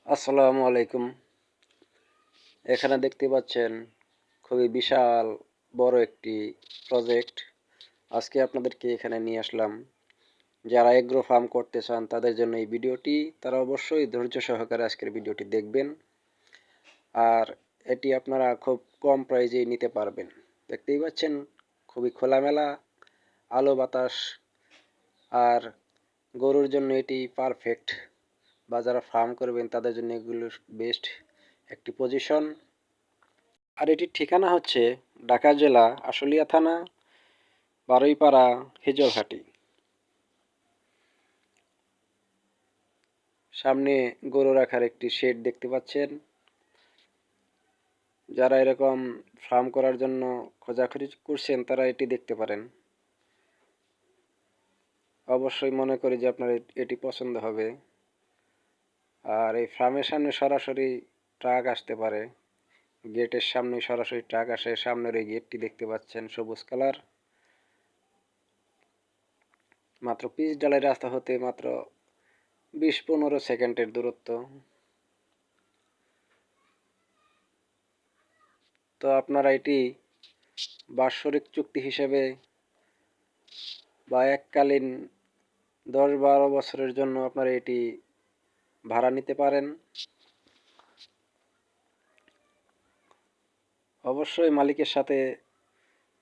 আসসালামু আলাইকুম। এখানে দেখতে পাচ্ছেন খুবই বিশাল বড় একটি প্রজেক্ট। আজকে আপনাদেরকে এখানে নিয়ে আসলাম। যারা এগ্রো ফার্ম করতে চান তাদের জন্য এই ভিডিওটি। তারা অবশ্যই ধৈর্য সহকারে আজকের ভিডিওটি দেখবেন। আর এটি আপনারা খুব কম প্রাইজেই নিতে পারবেন। দেখতেই পাচ্ছেন খুবই খোলামেলা, আলো বাতাস, আর গরুর জন্য এটি পারফেক্ট। বা যারা ফার্ম করবেন তাদের জন্য এগুলো বেস্ট একটি পজিশন। আর এটির ঠিকানা হচ্ছে ঢাকা জেলা আশুলিয়া থানা, বারুইপাড়া, হিজলহাটি। সামনে গরু রাখার একটি শেড দেখতে পাচ্ছেন। যারা এরকম ফার্ম করার জন্য খোঁজাখুঁজি করছেন তারা এটি দেখতে পারেন। অবশ্যই মনে করি যে আপনার এটি পছন্দ হবে। আর এই ফার্মের সামনে সরাসরি ট্রাক আসতে পারে। গেটের সামনে সরাসরি ট্রাক আসে। সামনের এই গেটটি দেখতে পাচ্ছেন সবুজ কালার। মাত্র পিচ ডালের রাস্তা হতে মাত্র 20-15 সেকেন্ডের দূরত্ব। তো আপনারা এটি বাৎসরিক চুক্তি হিসেবে বা এককালীন 10-12 বছরের জন্য আপনারা এটি ভাড়া নিতে পারেন। অবশ্যই মালিকের সাথে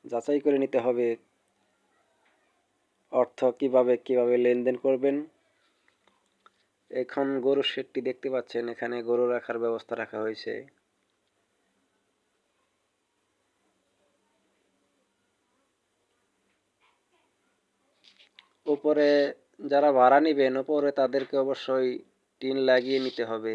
যাচাই করে নিতে হবে অর্থ কিভাবে লেনদেন করবেন। এখন গরুর শেডটি দেখতে পাচ্ছেন, এখানে গরু রাখার ব্যবস্থা রাখা হয়েছে। উপরে যারা ভাড়া নেবেন উপরে তাদেরকে অবশ্যই টিন লাগিয়ে নিতে হবে।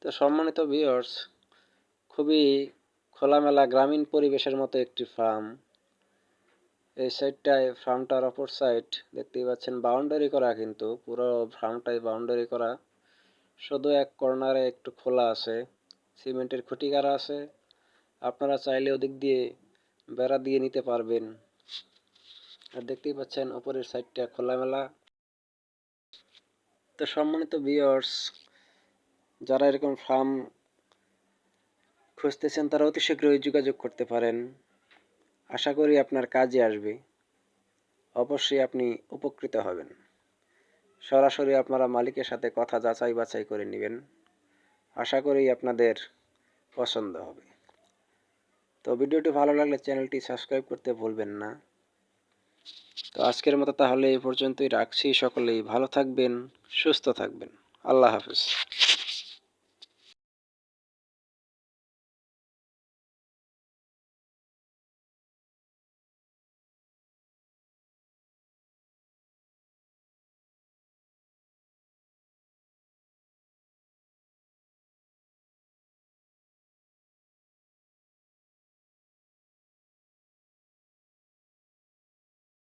তো সম্মানিত ভিউয়ার্স, খুবই খোলামেলা গ্রামীণ পরিবেশের মতো একটি ফার্ম। এই সাইডটায় ফার্মটার অপর সাইড দেখতেই পাচ্ছেন বাউন্ডারি করা, কিন্তু পুরো ফার্মটাই বাউন্ডারি করা। শুধু এক কর্নারে একটু খোলা আছে, সিমেন্টের খুঁটি গাড়া আছে। আপনারা চাইলে ওদিক দিয়ে বেড়া দিয়ে নিতে পারবেন। আর দেখতেই পাচ্ছেন উপরের সাইডটা খোলামেলা। তো সম্মানিত ভিউয়ার্স, যারা এরকম ফার্ম খুঁজতেছেন তারা অতি শীঘ্রই যোগাযোগ করতে পারেন। আশা করি আপনার কাজে আসবে। অবশ্যই আপনি উপকৃত হবেন। সরাসরি আপনারা মালিকের সাথে কথা যাচাই বাছাই করে নেবেন। আশা করি আপনাদের পছন্দ হবে। তো ভিডিওটি ভালো লাগলে চ্যানেলটি সাবস্ক্রাইব করতে ভুলবেন না। তো আজকের মতো তাহলে এই পর্যন্তই রাখছি। সকলেই ভালো থাকবেন, সুস্থ থাকবেন। আল্লাহ হাফেজ।